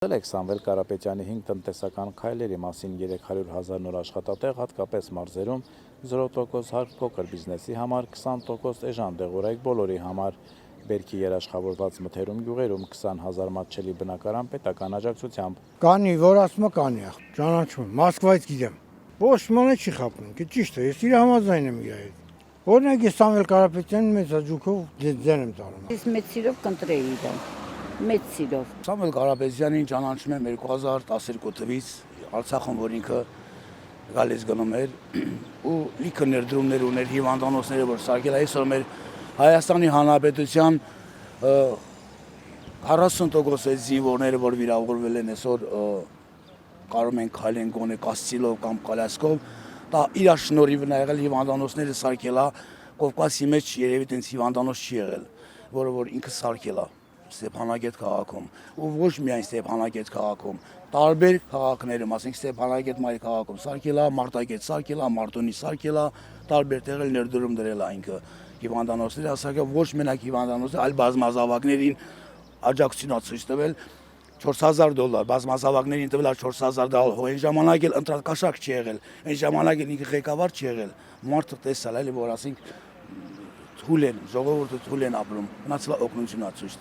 Սամվել Կարապետյանի 5 տնտեսական քայլերի մասին 300,000 նոր աշխատատեղ, հատկապես մարզերում, 0% հարկ փոքր բիզնեսի համար, 20% էժան դեղորայք բոլորի համար, Բերքի երաշխավորված մթերում գյուղերում 20,000 մատչելի բնակարան պետական աջակցությամբ։ Կանի, որ ասում է կանի, ճանաչում, Մոսկվայից գիտեմ։ Ոչ մոնը չի խափում, ճիշտ է, ես իր համաձայն եմ իր հետ։ Օրինակ ես Սամվել Կարապետյանին մեծ հաճույքով ձեն եմ տալու։ Ես մեծ սիրով կընտրեի դա, մեծ սիրով։ Սամվել Կարապետյանին ճանաչում եմ 2012 թվականից Արցախում, որ ինքը գալիս գնում էր ու լիքը ներդրումներ ուներ, հիվանդանոցները որ սարքել, այսօր մեր Հայաստանի Հանրապետության 40% զինվորները, որ վիրավորվել են, այսօր կարող են քայլեն գոնե կասցիլով կամ կալասկով, դա իր շնորհիվն է եղել հիվանդանոցները սարքելա, Կովկասի մեջ երևի տենց հիվանդանոց չի եղել, որը որ ինքը սարքելա Ստեփանագետ քաղաքում, ու ոչ միայն Ստեփանագետ քաղաքում, տարբեր քաղաքներում, ասենք Ստեփանագետ մայրաքաղաքում սարքելա, Մարտակերտ սարքելա, Մարտունի սարքելա, տարբեր տեղեր ներդրում դրել է ինքը հիվանդանոցները, ասակա ոչ մենակ հիվանդանոցները, այլ բազմազավակներին աջակցություն ցույց տվել $4,000, բազմազավակներին տվել $4,000, այն ժամանակ էլ ընտրակաշառք չի եղել, այն ժամանակ էլ ինքը ղեկավար չի եղել, մարդը տեսալ էլի, որ ասենք թույլ են, ժողովուրդը թույլ են ապրում, մնացել օգնություն ցույց